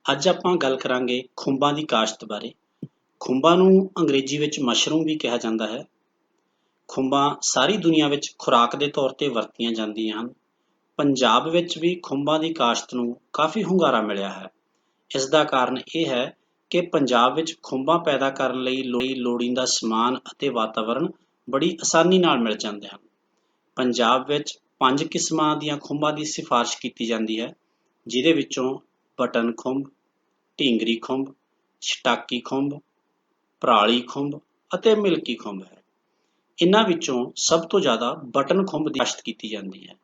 ਅੱਜ ਆਪਾਂ ਗੱਲ ਕਰਾਂਗੇ ਖੁੰਬਾਂ ਦੀ ਕਾਸ਼ਤ ਬਾਰੇ। ਖੁੰਬਾਂ ਨੂੰ ਅੰਗਰੇਜ਼ੀ ਵਿੱਚ ਮਸ਼ਰੂਮ ਵੀ ਕਿਹਾ ਜਾਂਦਾ ਹੈ। ਖੁੰਬਾਂ ਸਾਰੀ ਦੁਨੀਆ ਵਿੱਚ ਖੁਰਾਕ ਦੇ ਤੌਰ ਤੇ ਵਰਤੀਆਂ ਜਾਂਦੀਆਂ ਹਨ। ਪੰਜਾਬ ਵਿੱਚ ਵੀ ਖੁੰਬਾਂ ਦੀ ਕਾਸ਼ਤ ਨੂੰ ਕਾਫੀ ਹੁੰਗਾਰਾ ਮਿਲਿਆ ਹੈ। ਇਸ ਦਾ ਕਾਰਨ ਇਹ ਹੈ ਕਿ ਪੰਜਾਬ ਵਿੱਚ ਖੁੰਬਾਂ ਪੈਦਾ ਕਰਨ ਲਈ ਲੋੜੀਂਦਾ ਸਮਾਨ ਅਤੇ ਵਾਤਾਵਰਣ ਬੜੀ ਆਸਾਨੀ ਨਾਲ ਮਿਲ ਜਾਂਦੇ ਹਨ। ਪੰਜਾਬ ਵਿੱਚ 5 ਕਿਸਮਾਂ ਦੀਆਂ ਖੁੰਬਾਂ ਦੀ ਸਿਫਾਰਿਸ਼ ਕੀਤੀ ਜਾਂਦੀ ਹੈ, ਜਿਹਦੇ ਵਿੱਚੋਂ ਬਟਨ ਖੁੰਬ, ਢੀਂਗਰੀ ਖੁੰਬ, ਛਟਾਕੀ ਖੁੰਬ, ਪਰਾਲੀ ਖੁੰਬ ਅਤੇ ਮਿਲਕੀ ਖੁੰਬ ਹੈ। ਇਹਨਾਂ ਵਿੱਚੋਂ ਸਭ ਤੋਂ ਜ਼ਿਆਦਾ ਬਟਨ ਖੁੰਬ ਦੀ ਕਾਸ਼ਤ ਕੀਤੀ ਜਾਂਦੀ ਹੈ।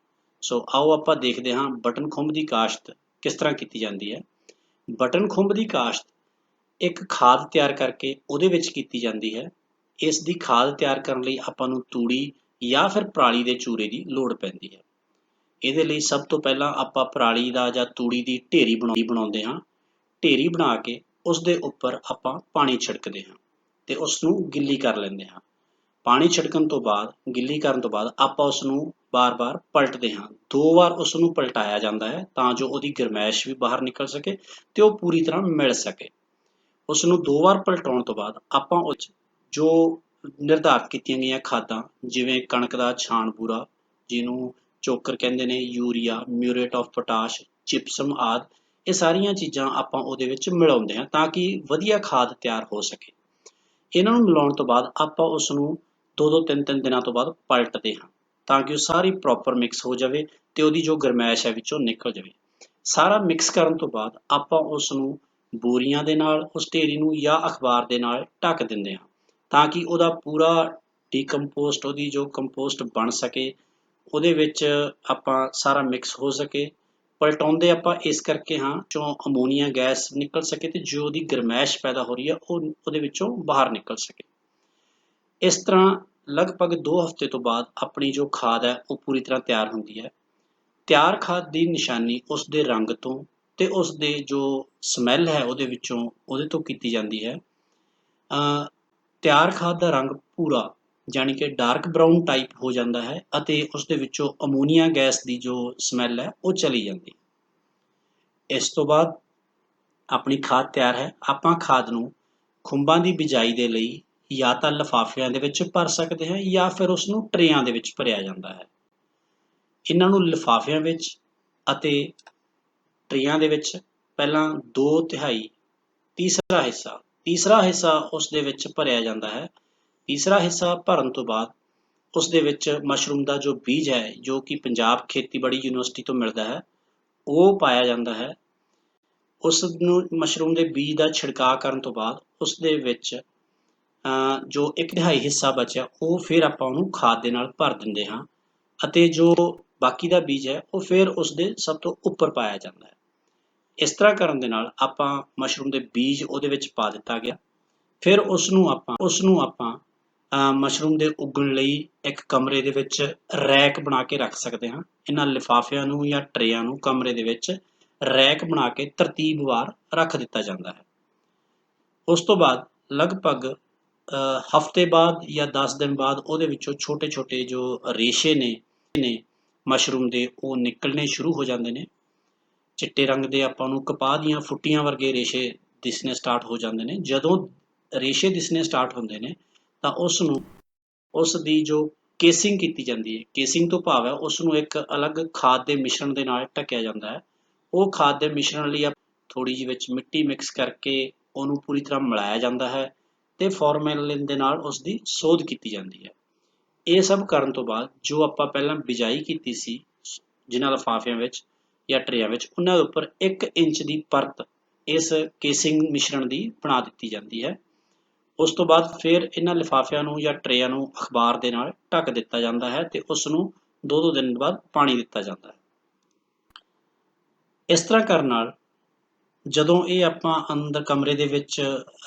ਸੋ ਆਓ ਆਪਾਂ ਦੇਖਦੇ ਹਾਂ ਬਟਨ ਖੁੰਬ ਦੀ ਕਾਸ਼ਤ ਕਿਸ ਤਰ੍ਹਾਂ ਕੀਤੀ ਜਾਂਦੀ ਹੈ। ਬਟਨ ਖੁੰਬ ਦੀ ਕਾਸ਼ਤ ਇੱਕ ਖਾਦ ਤਿਆਰ ਕਰਕੇ ਉਹਦੇ ਵਿੱਚ ਕੀਤੀ ਜਾਂਦੀ ਹੈ। ਇਸ ਦੀ ਖਾਦ ਤਿਆਰ ਕਰਨ ਲਈ ਆਪਾਂ ਨੂੰ ਤੂੜੀ ਜਾਂ ਫਿਰ ਪਰਾਲੀ ਦੇ ਚੂਰੇ ਦੀ ਲੋੜ ਪੈਂਦੀ ਹੈ। ਇਹਦੇ ਲਈ ਸਭ ਤੋਂ ਪਹਿਲਾਂ ਆਪਾਂ ਪਰਾਲੀ ਦਾ ਜਾਂ ਤੂੜੀ ਦੀ ਢੇਰੀ ਬਣਾਉਂਦੇ ਹਾਂ। ਢੇਰੀ ਬਣਾ ਕੇ ਉਸ ਦੇ ਉੱਪਰ ਆਪਾਂ ਪਾਣੀ ਛਿੜਕਦੇ ਹਾਂ ਤੇ ਉਸ ਨੂੰ ਗਿੱਲੀ ਕਰ ਲੈਂਦੇ ਹਾਂ। ਪਾਣੀ ਛਿੜਕਣ ਤੋਂ ਬਾਅਦ, ਗਿੱਲੀ ਕਰਨ ਤੋਂ ਬਾਅਦ ਆਪਾਂ ਉਸ ਨੂੰ ਬਾਰ-ਬਾਰ ਪਲਟਦੇ ਹਾਂ। 2 ਵਾਰ ਉਸ ਨੂੰ ਪਲਟਾਇਆ ਜਾਂਦਾ ਹੈ ਤਾਂ ਜੋ ਉਹਦੀ ਗਰਮੈਸ਼ ਵੀ ਬਾਹਰ ਨਿਕਲ ਸਕੇ ਤੇ ਉਹ ਪੂਰੀ ਤਰ੍ਹਾਂ ਮਿਲ ਸਕੇ। ਉਸ ਨੂੰ 2 ਵਾਰ ਪਲਟਾਉਣ ਤੋਂ ਬਾਅਦ ਆਪਾਂ ਉਹ 'ਚ ਜੋ ਨਿਰਧਾਰਤ ਕੀਤੀਆਂ ਗਈਆਂ ਖਾਦਾਂ, ਜਿਵੇਂ ਕਣਕ ਦਾ ਛਾਣ ਬੂਰਾ, ਜਿਹਨੂੰ ਚੋਕਰ ਕਹਿੰਦੇ ਨੇ, urea, muriate of potash, gypsum ਆਦਿ, ਇਹ ਸਾਰੀਆਂ ਚੀਜ਼ਾਂ ਆਪਾਂ ਉਹਦੇ ਵਿੱਚ ਮਿਲਾਉਂਦੇ ਹਾਂ ਤਾਂ ਕਿ ਵਧੀਆ ਖਾਦ ਤਿਆਰ ਹੋ ਸਕੇ। ਇਹਨਾਂ ਨੂੰ ਮਿਲਾਉਣ ਤੋਂ ਬਾਅਦ ਆਪਾਂ ਉਸ ਨੂੰ 2-2, 3-3 ਦਿਨਾਂ ਤੋਂ ਬਾਅਦ ਪਲਟਦੇ ਹਾਂ ਤਾਂ ਕਿ ਉਹ ਸਾਰੀ ਪ੍ਰੋਪਰ ਮਿਕਸ ਹੋ ਜਾਵੇ ਤੇ ਉਹਦੀ ਜੋ ਗਰਮੈਸ਼ ਹੈ ਵਿੱਚੋਂ ਨਿਕਲ ਜਾਵੇ। ਸਾਰਾ ਮਿਕਸ ਕਰਨ ਤੋਂ ਬਾਅਦ ਆਪਾਂ ਉਸ ਨੂੰ ਬੋਰੀਆਂ ਦੇ ਨਾਲ, ਉਸ ਢੇਰੀ ਨੂੰ, ਜਾਂ ਅਖਬਾਰ ਦੇ ਨਾਲ ਢੱਕ ਦਿੰਦੇ ਹਾਂ ਤਾਂ ਕਿ ਉਹਦਾ ਪੂਰਾ ਡੀਕੰਪੋਸਟ, ਉਹਦੀ ਜੋ ਕੰਪੋਸਟ ਬਣ ਸਕੇ, ਉਹਦੇ ਵਿੱਚ ਆਪਾਂ ਸਾਰਾ ਮਿਕਸ ਹੋ ਸਕੇ। ਪਲਟਾਉਂਦੇ ਆਪਾਂ ਇਸ ਕਰਕੇ ਹਾਂ ਚੋਂ ਅਮੋਨੀਆ ਗੈਸ ਨਿਕਲ ਸਕੇ ਤੇ ਜੋ ਉਹਦੀ ਗਰਮੈਸ਼ ਪੈਦਾ ਹੋ ਰਹੀ ਹੈ ਉਹ ਉਹਦੇ ਵਿੱਚੋਂ ਬਾਹਰ ਨਿਕਲ ਸਕੇ। ਇਸ ਤਰ੍ਹਾਂ ਲਗਭਗ 2 ਹਫ਼ਤੇ ਤੋਂ ਬਾਅਦ ਆਪਣੀ ਜੋ ਖਾਦ ਹੈ ਉਹ ਪੂਰੀ ਤਰ੍ਹਾਂ ਤਿਆਰ ਹੁੰਦੀ ਹੈ। ਤਿਆਰ ਖਾਦ ਦੀ ਨਿਸ਼ਾਨੀ ਉਸ ਦੇ ਰੰਗ ਤੋਂ ਤੇ ਉਸ ਦੇ ਜੋ ਸਮੈਲ ਹੈ ਉਹਦੇ ਤੋਂ ਕੀਤੀ ਜਾਂਦੀ ਹੈ। ਤਿਆਰ ਖਾਦ ਦਾ ਰੰਗ ਭੂਰਾ, ਜਾਣੀ ਕਿ ਡਾਰਕ ਬਰਾਊਨ ਟਾਈਪ ਹੋ ਜਾਂਦਾ ਹੈ ਅਤੇ ਉਸ ਦੇ ਵਿੱਚੋਂ ਅਮੋਨੀਆ ਗੈਸ ਦੀ ਜੋ ਸਮੈਲ ਹੈ ਉਹ ਚਲੀ ਜਾਂਦੀ ਹੈ। ਇਸ ਤੋਂ ਬਾਅਦ ਆਪਣੀ ਖਾਦ ਤਿਆਰ ਹੈ। ਆਪਾਂ ਖਾਦ ਨੂੰ ਖੁੰਬਾਂ ਦੀ ਬਿਜਾਈ ਦੇ ਲਈ ਜਾਂ ਤਾਂ ਲਿਫਾਫਿਆਂ ਦੇ ਵਿੱਚ ਭਰ ਸਕਦੇ ਹਾਂ ਜਾਂ ਫਿਰ ਉਸ ਨੂੰ ਟਰੇਆਂ ਦੇ ਵਿੱਚ ਭਰਿਆ ਜਾਂਦਾ ਹੈ। ਇਹਨਾਂ ਨੂੰ ਲਿਫਾਫਿਆਂ ਵਿੱਚ ਅਤੇ ਟਰੇਆਂ ਦੇ ਵਿੱਚ ਪਹਿਲਾਂ 2/3 ਤੀਸਰਾ ਹਿੱਸਾ ਉਸ ਦੇ ਵਿੱਚ ਭਰਿਆ ਜਾਂਦਾ ਹੈ। ਤੀਸਰਾ ਹਿੱਸਾ ਭਰਨ ਤੋਂ ਬਾਅਦ ਉਸ ਦੇ ਵਿੱਚ ਮਸ਼ਰੂਮ ਦਾ ਜੋ ਬੀਜ ਹੈ, ਜੋ ਕਿ ਪੰਜਾਬ ਖੇਤੀਬਾੜੀ ਯੂਨੀਵਰਸਿਟੀ ਤੋਂ ਮਿਲਦਾ ਹੈ, ਉਹ ਪਾਇਆ ਜਾਂਦਾ ਹੈ। ਉਸ ਨੂੰ ਮਸ਼ਰੂਮ ਦੇ ਬੀਜ ਦਾ ਛਿੜਕਾਅ ਕਰਨ ਤੋਂ ਬਾਅਦ ਉਸ ਦੇ ਵਿੱਚ ਜੋ 1/2 ਹਿੱਸਾ ਬਚਿਆ ਉਹ ਫਿਰ ਆਪਾਂ ਉਹਨੂੰ ਖਾਦ ਦੇ ਨਾਲ ਭਰ ਦਿੰਦੇ ਹਾਂ ਅਤੇ ਜੋ ਬਾਕੀ ਦਾ ਬੀਜ ਹੈ ਉਹ ਫਿਰ ਉਸ ਦੇ ਸਭ ਤੋਂ ਉੱਪਰ ਪਾਇਆ ਜਾਂਦਾ ਹੈ। ਇਸ ਤਰ੍ਹਾਂ ਕਰਨ ਦੇ ਨਾਲ ਆਪਾਂ ਮਸ਼ਰੂਮ ਦੇ ਬੀਜ ਉਹਦੇ ਵਿੱਚ ਪਾ ਦਿੱਤਾ ਗਿਆ। ਫਿਰ ਉਸ ਨੂੰ ਆਪਾਂ ਮਸ਼ਰੂਮ ਦੇ ਉੱਗਣ ਲਈ ਇੱਕ ਕਮਰੇ ਦੇ ਵਿੱਚ ਰੈਕ ਬਣਾ ਕੇ ਰੱਖ ਸਕਦੇ ਹਾਂ। ਇਹਨਾਂ ਲਿਫਾਫਿਆਂ ਨੂੰ ਜਾਂ ਟਰੇਆਂ ਨੂੰ ਕਮਰੇ ਦੇ ਵਿੱਚ ਰੈਕ ਬਣਾ ਕੇ ਤਰਤੀਬਵਾਰ ਰੱਖ ਦਿੱਤਾ ਜਾਂਦਾ ਹੈ। ਉਸ ਤੋਂ ਬਾਅਦ ਲਗਭਗ ਹਫ਼ਤੇ ਬਾਅਦ ਜਾਂ 10 ਦਿਨ ਬਾਅਦ ਉਹਦੇ ਵਿੱਚੋਂ ਛੋਟੇ-ਛੋਟੇ ਜੋ ਰੇਸ਼ੇ ਨੇ ਮਸ਼ਰੂਮ ਦੇ, ਉਹ ਨਿਕਲਣੇ ਸ਼ੁਰੂ ਹੋ ਜਾਂਦੇ ਨੇ। ਚਿੱਟੇ ਰੰਗ ਦੇ ਆਪਾਂ ਨੂੰ ਕਪਾਹ ਦੀਆਂ ਫੁੱਟੀਆਂ ਵਰਗੇ ਰੇਸ਼ੇ ਦਿਸਣੇ ਸਟਾਰਟ ਹੋ ਜਾਂਦੇ ਨੇ। ਜਦੋਂ ਰੇਸ਼ੇ ਦਿਸਣੇ ਸਟਾਰਟ ਹੁੰਦੇ ਨੇ ਤਾਂ ਉਸ ਦੀ ਜੋ ਕੇਸਿੰਗ ਕੀਤੀ ਜਾਂਦੀ ਹੈ, ਕੇਸਿੰਗ ਤੋਂ ਭਾਵ ਹੈ ਉਸ ਨੂੰ ਇੱਕ ਅਲੱਗ ਖਾਦ ਦੇ ਮਿਸ਼ਰਣ ਦੇ ਨਾਲ ਢੱਕਿਆ ਜਾਂਦਾ ਹੈ। ਉਹ ਖਾਦ ਦੇ ਮਿਸ਼ਰਣ ਲਈ ਥੋੜ੍ਹੀ ਜਿਹੀ ਵਿੱਚ ਮਿੱਟੀ ਮਿਕਸ ਕਰਕੇ ਉਹਨੂੰ ਪੂਰੀ ਤਰ੍ਹਾਂ ਮਿਲਾਇਆ ਜਾਂਦਾ ਹੈ ਤੇ ਫਾਰਮੈਲਿਨ ਦੇ ਨਾਲ ਉਸ ਦੀ ਸੋਧ ਕੀਤੀ ਜਾਂਦੀ ਹੈ। ਇਹ ਸਭ ਕਰਨ ਤੋਂ ਬਾਅਦ ਜੋ ਆਪਾਂ ਪਹਿਲਾਂ ਬਿਜਾਈ ਕੀਤੀ ਸੀ ਜਿਨ੍ਹਾਂ ਲਿਫਾਫਿਆਂ ਵਿੱਚ ਜਾਂ ਟਰੇਆਂ ਵਿੱਚ, ਉਹਨਾਂ ਦੇ ਉੱਪਰ 1 ਇੰਚ ਦੀ ਪਰਤ ਇਸ ਕੇਸਿੰਗ ਮਿਸ਼ਰਣ ਦੀ ਬਣਾ ਦਿੱਤੀ ਜਾਂਦੀ ਹੈ। ਉਸ ਤੋਂ ਬਾਅਦ ਫਿਰ ਇਹਨਾਂ ਲਿਫਾਫਿਆਂ ਨੂੰ ਜਾਂ ਟਰੇਆਂ ਨੂੰ ਅਖਬਾਰ ਦੇ ਨਾਲ ਢੱਕ ਦਿੱਤਾ ਜਾਂਦਾ ਹੈ ਤੇ ਉਸ ਨੂੰ 2-2 ਦਿਨ ਬਾਅਦ ਪਾਣੀ ਦਿੱਤਾ ਜਾਂਦਾ ਹੈ। ਇਸ ਤਰ੍ਹਾਂ ਕਰਨ ਨਾਲ ਜਦੋਂ ਇਹ ਆਪਾਂ ਅੰਦਰ ਕਮਰੇ ਦੇ ਵਿੱਚ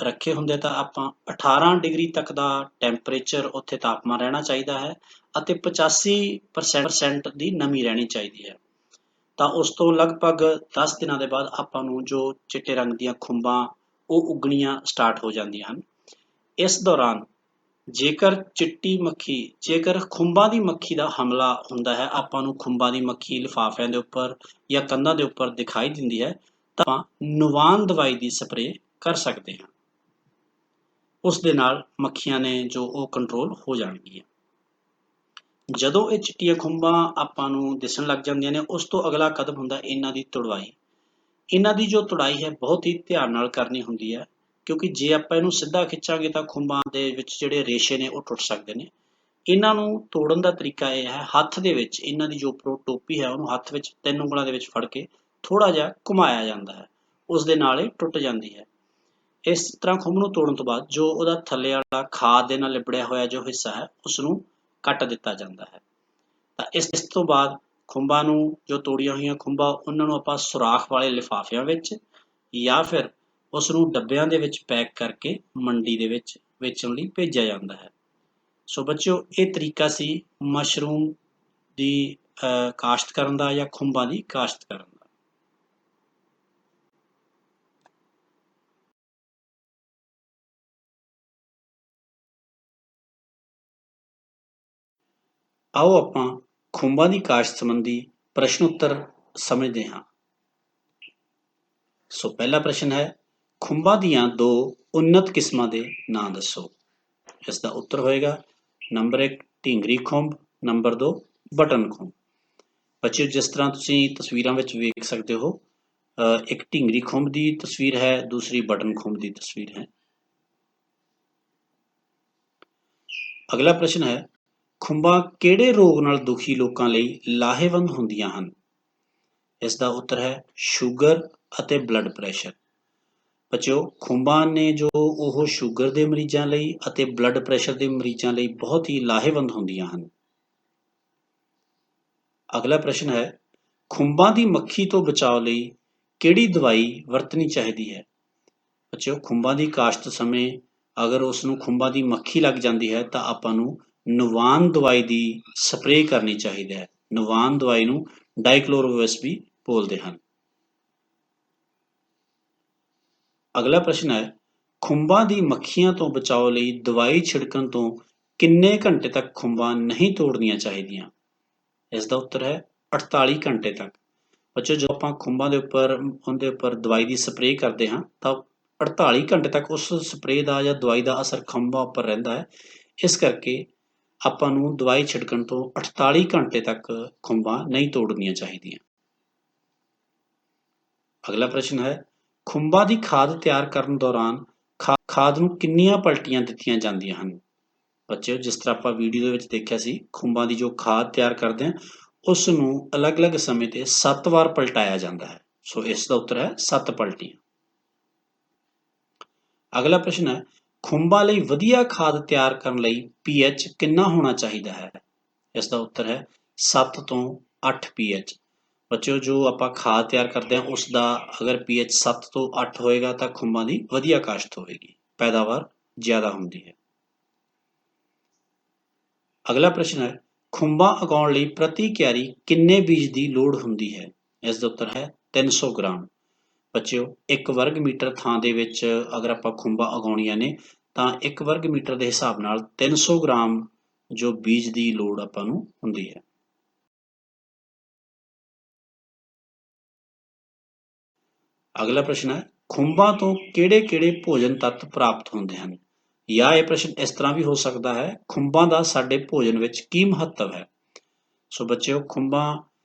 ਰੱਖੇ ਹੁੰਦੇ ਤਾਂ ਆਪਾਂ 18 ਡਿਗਰੀ ਤੱਕ ਦਾ ਟੈਂਪਰੇਚਰ ਉੱਥੇ ਤਾਪਮਾਨ ਰਹਿਣਾ ਚਾਹੀਦਾ ਹੈ ਅਤੇ 85% ਦੀ ਨਮੀ ਰਹਿਣੀ ਚਾਹੀਦੀ ਹੈ। ਤਾਂ ਉਸ ਤੋਂ ਲਗਭਗ 10 ਦਿਨਾਂ ਦੇ ਬਾਅਦ ਆਪਾਂ ਨੂੰ ਜੋ ਚਿੱਟੇ ਰੰਗ ਦੀਆਂ ਖੁੰਬਾਂ ਉਹ ਉੱਗਣੀਆਂ ਸਟਾਰਟ ਹੋ ਜਾਂਦੀਆਂ ਹਨ। ਇਸ ਦੌਰਾਨ ਜੇਕਰ ਖੁੰਬਾਂ ਦੀ ਮੱਖੀ ਦਾ ਹਮਲਾ ਹੁੰਦਾ ਹੈ, ਆਪਾਂ ਨੂੰ ਖੁੰਬਾਂ ਦੀ ਮੱਖੀ ਲਿਫਾਫਿਆਂ ਦੇ ਉੱਪਰ ਜਾਂ ਕੰਧਾਂ ਦੇ ਉੱਪਰ ਦਿਖਾਈ ਦਿੰਦੀ ਹੈ, ਤਾਂ ਆਪਾਂ ਨੁਵਾਨ ਦਵਾਈ ਦੀ ਸਪਰੇਅ ਕਰ ਸਕਦੇ ਹਾਂ। ਉਸ ਦੇ ਨਾਲ ਮੱਖੀਆਂ ਨੇ ਜੋ ਉਹ ਕੰਟਰੋਲ ਹੋ ਜਾਣਗੀਆਂ। ਜਦੋਂ ਇਹ ਚਿੱਟੀਆਂ ਖੁੰਬਾਂ ਆਪਾਂ ਨੂੰ ਦਿਸਣ ਲੱਗ ਜਾਂਦੀਆਂ ਨੇ, ਉਸ ਤੋਂ ਅਗਲਾ ਕਦਮ ਹੁੰਦਾ ਇਹਨਾਂ ਦੀ ਤੁੜਵਾਈ। ਇਹਨਾਂ ਦੀ ਜੋ ਤੁੜਾਈ ਹੈ ਬਹੁਤ ਹੀ ਧਿਆਨ ਨਾਲ ਕਰਨੀ ਹੁੰਦੀ ਹੈ, ਕਿਉਂਕਿ ਜੇ ਆਪਾਂ ਇਹਨੂੰ ਸਿੱਧਾ ਖਿੱਚਾਂਗੇ ਤਾਂ ਖੁੰਬਾਂ ਦੇ ਵਿੱਚ ਜਿਹੜੇ ਰੇਸ਼ੇ ਨੇ ਉਹ ਟੁੱਟ ਸਕਦੇ ਨੇ। ਇਹਨਾਂ ਨੂੰ ਤੋੜਨ ਦਾ ਤਰੀਕਾ ਇਹ ਹੈ, ਹੱਥ ਦੇ ਵਿੱਚ ਇਹਨਾਂ ਦੀ ਜੋ ਉੱਪਰੋਂ ਟੋਪੀ ਹੈ ਉਹਨੂੰ ਹੱਥ ਵਿੱਚ 3 ਉਂਗਲਾਂ ਦੇ ਵਿੱਚ ਫੜ ਕੇ ਥੋੜ੍ਹਾ ਜਿਹਾ ਘੁਮਾਇਆ ਜਾਂਦਾ ਹੈ, ਉਸ ਦੇ ਨਾਲ ਇਹ ਟੁੱਟ ਜਾਂਦੀ ਹੈ। ਇਸ ਤਰ੍ਹਾਂ ਖੁੰਬ ਨੂੰ ਤੋੜਨ ਤੋਂ ਬਾਅਦ ਜੋ ਉਹਦਾ ਥੱਲੇ ਵਾਲਾ ਖਾਦ ਦੇ ਨਾਲ ਲਿਬੜਿਆ ਹੋਇਆ ਜੋ ਹਿੱਸਾ ਹੈ ਉਸ ਨੂੰ ਕੱਟ ਦਿੱਤਾ ਜਾਂਦਾ ਹੈ। ਤਾਂ ਇਸ ਤੋਂ ਬਾਅਦ ਖੁੰਬਾਂ ਨੂੰ, ਜੋ ਤੋੜੀਆਂ ਹੋਈਆਂ ਖੁੰਬਾਂ, ਉਹਨਾਂ ਨੂੰ ਆਪਾਂ ਸੁਰਾਖ ਵਾਲੇ ਲਿਫਾਫਿਆਂ ਵਿੱਚ ਜਾਂ ਫਿਰ ਉਸ ਨੂੰ ਡੱਬਿਆਂ ਦੇ ਵਿੱਚ ਪੈਕ ਕਰਕੇ ਮੰਡੀ ਦੇ ਵਿੱਚ ਵੇਚਣ ਲਈ ਭੇਜਿਆ ਜਾਂਦਾ ਹੈ। ਸੋ ਬੱਚਿਓ, ਇਹ ਤਰੀਕਾ ਸੀ ਮਸ਼ਰੂਮ ਦੀ ਕਾਸ਼ਤ ਕਰਨ ਦਾ ਜਾਂ ਖੁੰਬਾਂ ਦੀ ਕਾਸ਼ਤ ਕਰਨ ਦਾ। ਆਓ ਆਪਾਂ ਖੁੰਬਾਂ ਦੀ ਕਾਸ਼ਤ ਸੰਬੰਧੀ ਪ੍ਰਸ਼ਨ ਉੱਤਰ ਸਮਝਦੇ ਹਾਂ। ਸੋ ਪਹਿਲਾ ਪ੍ਰਸ਼ਨ ਹੈ, ਖੁੰਬਾਂ ਦੀਆਂ 2 ਉੱਨਤ ਕਿਸਮਾਂ ਦੇ ਨਾਂ ਦੱਸੋ। ਇਸ ਦਾ ਉੱਤਰ ਹੋਏਗਾ ਨੰਬਰ 1 ਢੀਂਗਰੀ ਖੁੰਬ, ਨੰਬਰ 2 ਬਟਨ ਖੁੰਬ। ਬੱਚਿਓ, ਜਿਸ ਤਰ੍ਹਾਂ ਤੁਸੀਂ ਤਸਵੀਰਾਂ ਵਿੱਚ ਵੇਖ ਸਕਦੇ ਹੋ, ਇੱਕ ਢੀਂਗਰੀ ਖੁੰਬ ਦੀ ਤਸਵੀਰ ਹੈ, ਦੂਸਰੀ ਬਟਨ ਖੁੰਬ ਦੀ ਤਸਵੀਰ ਹੈ। ਅਗਲਾ ਪ੍ਰਸ਼ਨ ਹੈ, ਖੁੰਬਾਂ ਕਿਹੜੇ ਰੋਗ ਨਾਲ ਦੁਖੀ ਲੋਕਾਂ ਲਈ ਲਾਹੇਵੰਦ ਹੁੰਦੀਆਂ ਹਨ। ਇਸ ਦਾ ਉੱਤਰ ਹੈ ਸ਼ੂਗਰ ਅਤੇ ਬਲੱਡ ਪ੍ਰੈਸ਼ਰ। ਬੱਚਿਓ, ਖੁੰਬਾਂ ਨੇ ਜੋ ਉਹ ਸ਼ੂਗਰ ਦੇ ਮਰੀਜ਼ਾਂ ਲਈ ਅਤੇ ਬਲੱਡ ਪ੍ਰੈਸ਼ਰ ਦੇ ਮਰੀਜ਼ਾਂ ਲਈ ਬਹੁਤ ਹੀ ਲਾਹੇਵੰਦ ਹੁੰਦੀਆਂ ਹਨ। ਅਗਲਾ ਪ੍ਰਸ਼ਨ ਹੈ, ਖੁੰਬਾਂ ਦੀ ਮੱਖੀ ਤੋਂ ਬਚਾਅ ਲਈ ਕਿਹੜੀ ਦਵਾਈ ਵਰਤਣੀ ਚਾਹੀਦੀ ਹੈ। ਬੱਚਿਓ, ਖੁੰਬਾਂ ਦੀ ਕਾਸ਼ਤ ਸਮੇਂ ਅਗਰ ਉਸ ਨੂੰ ਖੁੰਬਾਂ ਦੀ ਮੱਖੀ ਲੱਗ ਜਾਂਦੀ ਹੈ ਤਾਂ ਆਪਾਂ ਨੂੰ ਨੁਵਾਨ ਦਵਾਈ ਦੀ ਸਪਰੇਅ ਕਰਨੀ ਚਾਹੀਦੀ ਹੈ। ਨੁਵਾਨ ਦਵਾਈ ਨੂੰ ਡਾਈਕਲੋਰੋਵੈਸ ਵੀ ਬੋਲਦੇ ਹਨ। ਅਗਲਾ ਪ੍ਰਸ਼ਨ ਹੈ, ਖੁੰਬਾਂ ਦੀ ਮੱਖੀਆਂ ਤੋਂ ਬਚਾਅ ਲਈ ਦਵਾਈ ਛਿੜਕਣ ਤੋਂ ਕਿੰਨੇ ਘੰਟੇ ਤੱਕ ਖੁੰਬਾਂ ਨਹੀਂ ਤੋੜਨੀਆਂ ਚਾਹੀਦੀਆਂ। ਇਸ ਦਾ ਉੱਤਰ ਹੈ 48 ਘੰਟੇ ਤੱਕ। ਬੱਚੋ, ਜਦੋਂ ਆਪਾਂ ਖੁੰਬਾਂ ਦੇ ਉੱਪਰ ਦਵਾਈ ਦੀ ਸਪਰੇਅ ਕਰਦੇ ਹਾਂ ਤਾਂ 48 ਘੰਟੇ ਤੱਕ ਉਸ ਸਪਰੇਅ ਦਾ ਜਾਂ ਦਵਾਈ ਦਾ ਅਸਰ ਖੁੰਬਾਂ ਉੱਪਰ ਰਹਿੰਦਾ ਹੈ। ਇਸ ਕਰਕੇ ਆਪਾਂ ਨੂੰ ਦਵਾਈ ਛਿੜਕਣ ਤੋਂ 48 ਘੰਟੇ ਤੱਕ ਖੁੰਬਾਂ ਨਹੀਂ ਤੋੜਨੀਆਂ ਚਾਹੀਦੀਆਂ। ਅਗਲਾ ਪ੍ਰਸ਼ਨ ਹੈ, ਖੁੰਬਾਂ ਦੀ ਖਾਦ ਤਿਆਰ ਕਰਨ ਦੌਰਾਨ ਖਾਦ ਨੂੰ ਕਿੰਨੀਆਂ ਪਲਟੀਆਂ ਦਿੱਤੀਆਂ ਜਾਂਦੀਆਂ ਹਨ। ਬੱਚਿਓ, ਜਿਸ ਤਰ੍ਹਾਂ ਆਪਾਂ ਵੀਡੀਓ ਦੇ ਵਿੱਚ ਦੇਖਿਆ ਸੀ, ਖੁੰਬਾਂ ਦੀ ਜੋ ਖਾਦ ਤਿਆਰ ਕਰਦੇ ਹਾਂ ਉਸ ਨੂੰ ਅਲੱਗ-ਅਲੱਗ ਸਮੇਂ ਤੇ 7 ਵਾਰ ਪਲਟਾਇਆ ਜਾਂਦਾ ਹੈ। ਸੋ ਇਸ ਦਾ ਉੱਤਰ ਹੈ 7 ਪਲਟੀਆਂ। ਅਗਲਾ ਪ੍ਰਸ਼ਨ ਹੈ, ਖੁੰਬਾਂ ਲਈ ਵਧੀਆ ਖਾਦ ਤਿਆਰ ਕਰਨ ਲਈ pH ਕਿੰਨਾ ਹੋਣਾ ਚਾਹੀਦਾ ਹੈ। ਇਸ ਦਾ ਉੱਤਰ ਹੈ 7 ਤੋਂ 8 pH। ਬੱਚਿਓ, ਜੋ ਆਪਾਂ ਖਾਦ ਤਿਆਰ ਕਰਦੇ ਹਾਂ ਉਸ ਦਾ ਅਗਰ pH 7 ਤੋਂ 8 ਹੋਏਗਾ ਤਾਂ ਖੁੰਬਾਂ ਦੀ ਵਧੀਆ ਕਾਸ਼ਤ ਹੋਵੇਗੀ, ਪੈਦਾਵਾਰ ਜ਼ਿਆਦਾ ਹੁੰਦੀ ਹੈ। ਅਗਲਾ ਪ੍ਰਸ਼ਨ ਹੈ, ਖੁੰਬਾਂ ਉਗਾਉਣ ਲਈ ਪ੍ਰਤੀ ਕਿਆਰੀ ਕਿੰਨੇ ਬੀਜ ਦੀ ਲੋੜ ਹੁੰਦੀ ਹੈ। ਇਸ ਦਾ ਉੱਤਰ ਹੈ 300 ਗ੍ਰਾਮ। ਬੱਚਿਓ, 1 ਵਰਗ ਮੀਟਰ ਥਾਂ ਦੇ ਵਿੱਚ ਅਗਰ ਆਪਾਂ ਖੁੰਬਾਂ ਉਗਾਉਣੀਆਂ ਨੇ ਤਾਂ 1 ਵਰਗ ਮੀਟਰ ਦੇ ਹਿਸਾਬ ਨਾਲ 300 ਗ੍ਰਾਮ ਜੋ ਬੀਜ ਦੀ ਲੋੜ ਆਪਾਂ ਨੂੰ ਹੁੰਦੀ ਹੈ। ਅਗਲਾ ਪ੍ਰਸ਼ਨ ਹੈ, ਖੁੰਬਾਂ ਤੋਂ ਕਿਹੜੇ-ਕਿਹੜੇ ਭੋਜਨ ਤੱਤ ਪ੍ਰਾਪਤ ਹੁੰਦੇ ਹਨ। ਜਾਂ ਇਹ ਪ੍ਰਸ਼ਨ ਇਸ ਤਰ੍ਹਾਂ ਵੀ ਹੋ ਸਕਦਾ ਹੈ, ਖੁੰਬਾਂ ਦਾ ਸਾਡੇ ਭੋਜਨ ਵਿੱਚ ਕੀ ਮਹੱਤਵ ਹੈ। ਸੋ ਬੱਚਿਓ, ਖੁੰਬਾਂ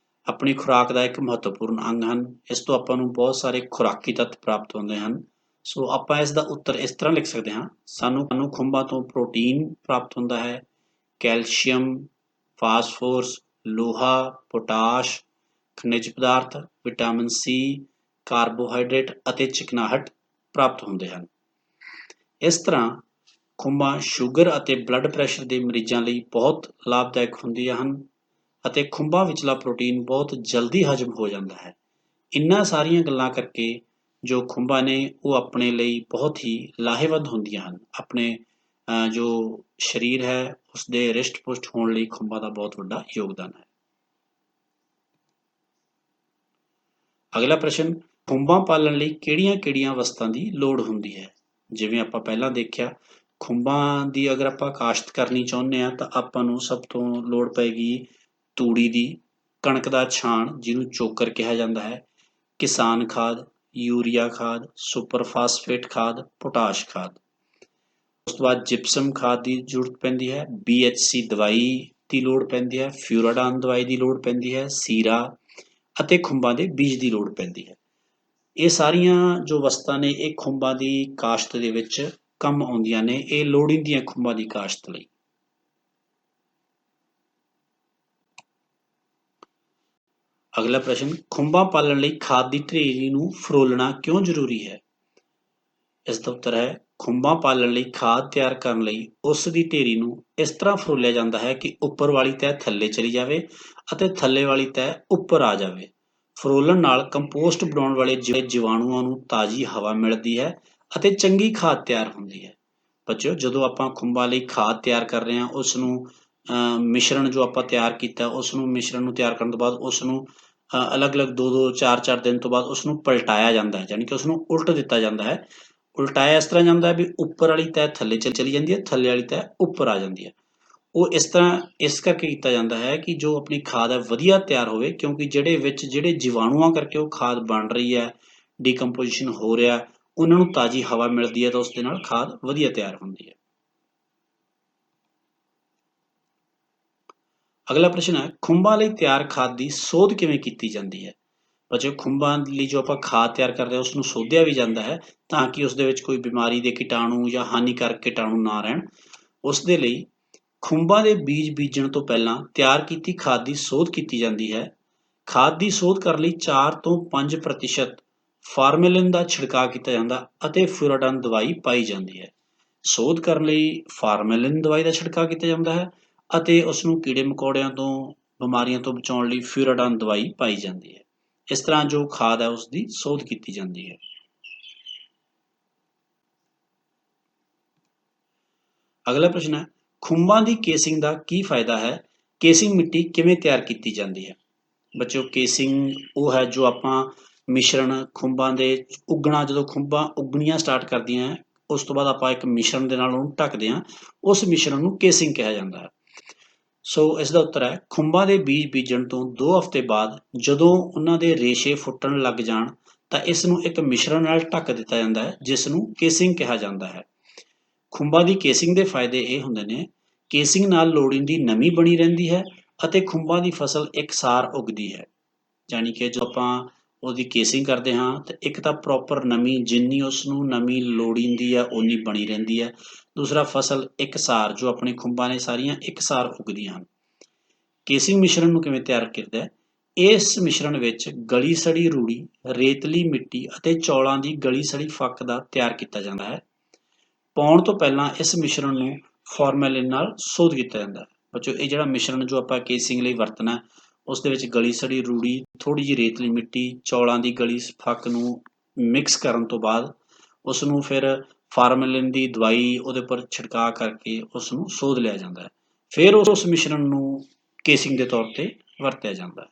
ਆਪਣੀ ਖੁਰਾਕ ਦਾ ਇੱਕ ਮਹੱਤਵਪੂਰਨ ਅੰਗ ਹਨ। ਇਸ ਤੋਂ ਆਪਾਂ ਨੂੰ ਬਹੁਤ ਸਾਰੇ ਖੁਰਾਕੀ ਤੱਤ ਪ੍ਰਾਪਤ ਹੁੰਦੇ ਹਨ। ਸੋ ਆਪਾਂ ਇਸ ਦਾ ਉੱਤਰ ਇਸ ਤਰ੍ਹਾਂ ਲਿਖ ਸਕਦੇ ਹਾਂ, ਸਾਨੂੰ ਖੁੰਬਾਂ ਤੋਂ ਪ੍ਰੋਟੀਨ ਪ੍ਰਾਪਤ ਹੁੰਦਾ ਹੈ, ਕੈਲਸ਼ੀਅਮ, ਫਾਸਫੋਰਸ, ਲੋਹਾ, ਪੋਟਾਸ਼, ਖਣਿਜ ਪਦਾਰਥ, ਵਿਟਾਮਿਨ ਸੀ, ਕਾਰਬੋਹਾਈਡਰੇਟ ਅਤੇ ਚਿਕਨਾਹਟ ਪ੍ਰਾਪਤ ਹੁੰਦੇ ਹਨ। ਇਸ ਤਰ੍ਹਾਂ ਖੁੰਬਾਂ ਸ਼ੂਗਰ ਅਤੇ ਬਲੱਡ ਪ੍ਰੈਸ਼ਰ ਦੇ ਮਰੀਜ਼ਾਂ ਲਈ ਬਹੁਤ ਲਾਭਦਾਇਕ ਹੁੰਦੀਆਂ ਹਨ ਅਤੇ ਖੁੰਬਾਂ ਵਿਚਲਾ ਪ੍ਰੋਟੀਨ ਬਹੁਤ ਜਲਦੀ ਹਜਮ ਹੋ ਜਾਂਦਾ ਹੈ। ਇਨ੍ਹਾਂ ਸਾਰੀਆਂ ਗੱਲਾਂ ਕਰਕੇ ਜੋ ਖੁੰਬਾਂ ਨੇ ਉਹ ਆਪਣੇ ਲਈ ਬਹੁਤ ਹੀ ਲਾਹੇਵੰਦ ਹੁੰਦੀਆਂ ਹਨ। ਆਪਣੇ ਜੋ ਸਰੀਰ ਹੈ ਉਸ ਦੇ ਰਿਸ਼ਟ ਪੁਸ਼ਟ ਹੋਣ ਲਈ ਖੁੰਬਾਂ ਦਾ ਬਹੁਤ ਵੱਡਾ ਯੋਗਦਾਨ ਹੈ। ਅਗਲਾ ਪ੍ਰਸ਼ਨ, ਖੁੰਬਾਂ ਪਾਲਣ ਲਈ ਕਿਹੜੀਆਂ-ਕਿਹੜੀਆਂ ਵਸਤਾਂ ਦੀ ਲੋੜ ਹੁੰਦੀ ਹੈ। ਜਿਵੇਂ ਆਪਾਂ ਪਹਿਲਾਂ ਦੇਖਿਆ, ਖੁੰਬਾਂ ਦੀ ਅਗਰ ਆਪਾਂ ਕਾਸ਼ਤ ਕਰਨੀ ਚਾਹੁੰਦੇ ਹਾਂ ਤਾਂ ਆਪਾਂ ਨੂੰ ਸਭ ਤੋਂ ਲੋੜ ਪਏਗੀ ਤੂੜੀ ਦੀ, ਕਣਕ ਦਾ ਛਾਣ ਜਿਹਨੂੰ ਚੋਕਰ ਕਿਹਾ ਜਾਂਦਾ ਹੈ, ਕਿਸਾਨ ਖਾਦ यूरिया खाद, सुपर फास्फेट खाद, पोटाश खाद। ਉਸ ਤੋਂ ਬਾਅਦ ਜਿਪਸਮ ਖਾਦ ਦੀ ਜ਼ਰੂਰਤ ਪੈਂਦੀ ਹੈ, BHC ਦਵਾਈ ਦੀ ਲੋੜ ਪੈਂਦੀ ਹੈ, ਫਿਊਰਾਡਾਨ ਦਵਾਈ ਦੀ ਲੋੜ ਪੈਂਦੀ ਹੈ, ਸੀਰਾ ਅਤੇ ਖੁੰਬਾਂ ਦੇ ਬੀਜ ਦੀ ਲੋੜ ਪੈਂਦੀ ਹੈ। ਇਹ ਸਾਰੀਆਂ ਜੋ ਵਸਤਾਂ ਨੇ ਇਹ ਖੁੰਬਾਂ ਦੀ ਕਾਸ਼ਤ ਦੇ ਵਿੱਚ ਕੰਮ ਆਉਂਦੀਆਂ ਨੇ, ਇਹ ਲੋੜੀਂਦੀਆਂ ਖੁੰਬਾਂ ਦੀ ਕਾਸ਼ਤ ਲਈ। ਅਗਲਾ ਪ੍ਰਸ਼ਨ, ਖੁੰਬਾਂ ਪਾਲਣ ਲਈ ਖਾਦ ਦੀ ਢੇਰੀ ਨੂੰ ਫਰੋਲਣਾ ਕਿਉਂ ਜ਼ਰੂਰੀ ਹੈ? ਇਸ ਦਾ ਉੱਤਰ ਹੈ, ਖੁੰਬਾਂ ਪਾਲਣ ਲਈ ਖਾਦ ਤਿਆਰ ਕਰਨ ਲਈ ਉਸ ਦੀ ਢੇਰੀ ਨੂੰ ਇਸ ਤਰ੍ਹਾਂ ਫਰੋਲਿਆ ਜਾਂਦਾ ਹੈ ਕਿ ਉੱਪਰ ਵਾਲੀ ਤਹਿ ਥੱਲੇ ਚਲੀ ਜਾਵੇ ਅਤੇ ਥੱਲੇ ਵਾਲੀ ਤਹਿ ਉੱਪਰ ਆ ਜਾਵੇ। ਫਰੋਲਣ ਨਾਲ ਕੰਪੋਸਟ ਬਣਾਉਣ ਵਾਲੇ ਜੀਵਾਣੂਆਂ ਨੂੰ ਤਾਜ਼ੀ ਹਵਾ ਮਿਲਦੀ ਹੈ ਅਤੇ ਚੰਗੀ ਖਾਦ ਤਿਆਰ ਹੁੰਦੀ ਹੈ। ਬੱਚਿਓ, ਜਦੋਂ ਆਪਾਂ ਖੁੰਬਾਂ ਲਈ ਖਾਦ ਤਿਆਰ ਕਰ ਰਹੇ ਹਾਂ, ਉਸ ਨੂੰ ਮਿਸ਼ਰਣ ਜੋ ਆਪਾਂ ਤਿਆਰ ਕੀਤਾ, ਉਸ ਨੂੰ ਮਿਸ਼ਰਣ ਨੂੰ ਤਿਆਰ ਕਰਨ ਤੋਂ ਬਾਅਦ ਉਸ ਨੂੰ ਅਲੱਗ-ਅਲੱਗ 2-2 4-4 ਦਿਨ ਤੋਂ ਬਾਅਦ ਉਸ ਨੂੰ ਪਲਟਾਇਆ ਜਾਂਦਾ ਹੈ, ਯਾਨੀ ਕਿ ਉਸ ਨੂੰ ਉਲਟ ਦਿੱਤਾ ਜਾਂਦਾ ਹੈ। ਉਲਟਾਇਆ ਇਸ ਤਰ੍ਹਾਂ ਜਾਂਦਾ ਹੈ ਵੀ ਉੱਪਰ ਵਾਲੀ ਤਹਿ ਥੱਲੇ ਚਲੀ ਜਾਂਦੀ ਹੈ, ਥੱਲੇ ਵਾਲੀ ਤਹਿ ਉੱਪਰ ਆ ਜਾਂਦੀ ਹੈ। ਉਹ ਇਸ ਤਰ੍ਹਾਂ ਇਸ ਕਰਕੇ ਕੀਤਾ ਜਾਂਦਾ ਹੈ ਕਿ ਜੋ ਆਪਣੀ ਖਾਦ ਹੈ ਵਧੀਆ ਤਿਆਰ ਹੋਵੇ, ਕਿਉਂਕਿ ਜਿਹੜੇ ਜੀਵਾਣੂਆਂ ਕਰਕੇ ਉਹ ਖਾਦ ਬਣ ਰਹੀ ਹੈ, ਡੀਕੰਪੋਜੀਸ਼ਨ ਹੋ ਰਿਹਾ, ਉਹਨਾਂ ਨੂੰ ਤਾਜ਼ੀ ਹਵਾ ਮਿਲਦੀ ਹੈ ਤਾਂ ਉਸ ਦੇ ਨਾਲ ਖਾਦ ਵਧੀਆ ਤਿਆਰ ਹੁੰਦੀ ਹੈ। ਅਗਲਾ ਪ੍ਰਸ਼ਨ ਹੈ, ਖੁੰਬਾਂ ਲਈ ਤਿਆਰ ਖਾਦ ਦੀ ਸੋਧ ਕਿਵੇਂ ਕੀਤੀ ਜਾਂਦੀ ਹੈ? ਬੱਚਿਓ, ਖੁੰਬਾਂ ਲਈ ਜੋ ਆਪਾਂ ਖਾਦ ਤਿਆਰ ਕਰਦੇ ਹਾਂ ਉਸ ਨੂੰ ਸੋਧਿਆ ਵੀ ਜਾਂਦਾ ਹੈ ਤਾਂ ਕਿ ਉਸ ਦੇ ਵਿੱਚ ਕੋਈ ਬਿਮਾਰੀ ਦੇ ਕੀਟਾਣੂ ਜਾਂ ਹਾਨੀਕਾਰਕ ਕੀਟਾਣੂ ਨਾ ਰਹਿਣ। ਉਸ ਦੇ ਲਈ ਖੁੰਬਾਂ ਦੇ ਬੀਜ ਬੀਜਣ ਤੋਂ ਪਹਿਲਾਂ ਤਿਆਰ ਕੀਤੀ ਖਾਦ ਦੀ ਸੋਧ ਕੀਤੀ ਜਾਂਦੀ ਹੈ। ਖਾਦ ਦੀ ਸੋਧ ਕਰਨ ਲਈ 4 ਤੋਂ 5% ਫਾਰਮੈਲਿਨ ਦਾ ਛਿੜਕਾਅ ਕੀਤਾ ਜਾਂਦਾ ਅਤੇ ਫਿਊਰਾਡਾਨ ਦਵਾਈ ਪਾਈ ਜਾਂਦੀ ਹੈ। ਸੋਧ ਕਰਨ ਲਈ ਫਾਰਮੈਲਿਨ ਦਵਾਈ ਦਾ ਛਿੜਕਾਅ ਕੀਤਾ ਜਾਂਦਾ ਹੈ ਅਤੇ ਉਸ ਨੂੰ ਕੀੜੇ ਮਕੌੜਿਆਂ ਤੋਂ, ਬਿਮਾਰੀਆਂ ਤੋਂ ਬਚਾਉਣ ਲਈ ਫਿਊਰਾਡਾਨ ਦਵਾਈ ਪਾਈ ਜਾਂਦੀ ਹੈ। ਇਸ ਤਰ੍ਹਾਂ ਜੋ ਖਾਦ ਹੈ ਉਸ ਦੀ ਸੋਧ ਕੀਤੀ ਜਾਂਦੀ ਹੈ। ਅਗਲਾ ਪ੍ਰਸ਼ਨ ਹੈ, ਖੁੰਬਾਂ ਦੀ ਕੇਸਿੰਗ ਦਾ ਕੀ ਫਾਇਦਾ ਹੈ? ਕੇਸਿੰਗ ਮਿੱਟੀ ਕਿਵੇਂ ਤਿਆਰ ਕੀਤੀ ਜਾਂਦੀ ਹੈ? ਬੱਚਿਓ, ਕੇਸਿੰਗ ਉਹ ਹੈ ਜੋ ਆਪਾਂ ਮਿਸ਼ਰਣ ਖੁੰਬਾਂ ਦੇ ਉੱਗਣਾ, ਜਦੋਂ ਖੁੰਬਾਂ ਉੱਗਣੀਆਂ ਸਟਾਰਟ ਕਰਦੀਆਂ ਉਸ ਤੋਂ ਬਾਅਦ ਆਪਾਂ ਇੱਕ ਮਿਸ਼ਰਣ ਦੇ ਨਾਲ ਉਹਨੂੰ ਢੱਕਦੇ ਹਾਂ, ਉਸ ਮਿਸ਼ਰਣ ਨੂੰ ਕੇਸਿੰਗ ਕਿਹਾ ਜਾਂਦਾ ਹੈ। ਸੋ ਇਸ ਦਾ ਉੱਤਰ ਹੈ, ਖੁੰਬਾਂ ਦੇ ਬੀਜ ਬੀਜਣ ਤੋਂ 2 ਹਫ਼ਤੇ ਬਾਅਦ ਜਦੋਂ ਉਹਨਾਂ ਦੇ ਰੇਸ਼ੇ ਫੁੱਟਣ ਲੱਗ ਜਾਣ ਤਾਂ ਇਸ ਨੂੰ ਇੱਕ ਮਿਸ਼ਰਣ ਨਾਲ ਢੱਕ ਦਿੱਤਾ ਜਾਂਦਾ ਹੈ, ਜਿਸ ਨੂੰ ਕੇਸਿੰਗ ਕਿਹਾ ਜਾਂਦਾ ਹੈ। ਖੁੰਬਾਂ ਦੀ ਕੇਸਿੰਗ ਦੇ ਫਾਇਦੇ ਇਹ ਹੁੰਦੇ ਨੇ, ਕੇਸਿੰਗ ਨਾਲ ਲੋੜੀਂਦੀ ਨਮੀ ਬਣੀ ਰਹਿੰਦੀ ਹੈ ਅਤੇ ਖੁੰਬਾਂ ਦੀ ਫਸਲ ਇਕਸਾਰ ਉੱਗਦੀ ਹੈ। ਯਾਨੀ ਕਿ ਜੋ ਆਪਾਂ ਉਹਦੀ ਕੇਸਿੰਗ ਕਰਦੇ ਹਾਂ ਤਾਂ ਇੱਕ ਤਾਂ ਪ੍ਰੋਪਰ ਨਮੀ, ਜਿੰਨੀ ਉਸ ਨੂੰ ਨਮੀ ਲੋੜੀਂਦੀ ਹੈ ਓਨੀ ਬਣੀ ਰਹਿੰਦੀ ਹੈ। ਦੂਸਰਾ, ਫਸਲ ਇਕਸਾਰ, ਜੋ ਆਪਣੀ ਖੁੰਬਾਂ ਨੇ ਸਾਰੀਆਂ ਇਕਸਾਰ ਉੱਗਦੀਆਂ ਹਨ। ਕੇਸਿੰਗ ਮਿਸ਼ਰਣ ਨੂੰ ਕਿਵੇਂ ਤਿਆਰ ਕੀਤਾ ਹੈ? ਇਸ ਮਿਸ਼ਰਣ ਵਿੱਚ ਗਲੀ ਸੜੀ ਰੂੜੀ, ਰੇਤਲੀ ਮਿੱਟੀ ਅਤੇ ਚੌਲਾਂ ਦੀ ਗਲੀ ਸੜੀ ਫੱਕ ਦਾ ਤਿਆਰ ਕੀਤਾ ਜਾਂਦਾ ਹੈ। ਪਾਉਣ ਤੋਂ ਪਹਿਲਾਂ ਇਸ ਮਿਸ਼ਰਣ ਨੂੰ ਫਾਰਮੈਲਿਨ ਨਾਲ ਸੋਧ ਕੀਤਾ ਜਾਂਦਾ ਹੈ। ਬੱਚਿਓ, ਇਹ ਜਿਹੜਾ ਮਿਸ਼ਰਣ ਜੋ ਆਪਾਂ ਕੇਸਿੰਗ ਲਈ ਵਰਤਣਾ, ਉਸ ਦੇ ਵਿੱਚ ਗਲੀ ਸੜੀ ਰੂੜੀ, ਥੋੜ੍ਹੀ ਜਿਹੀ ਰੇਤਲੀ ਮਿੱਟੀ, ਚੌਲਾਂ ਦੀ ਗਲੀ ਫੱਕ ਨੂੰ ਮਿਕਸ ਕਰਨ ਤੋਂ ਬਾਅਦ ਉਸ ਨੂੰ ਫਿਰ ਫਾਰਮੈਲਿਨ ਦੀ ਦਵਾਈ ਉਹਦੇ ਉੱਪਰ ਛਿੜਕਾਅ ਕਰਕੇ ਉਸ ਨੂੰ ਸੋਧ ਲਿਆ ਜਾਂਦਾ ਹੈ। ਫਿਰ ਉਸ ਮਿਸ਼ਰਣ ਨੂੰ ਕੇਸਿੰਗ ਦੇ ਤੌਰ ਤੇ ਵਰਤਿਆ ਜਾਂਦਾ ਹੈ।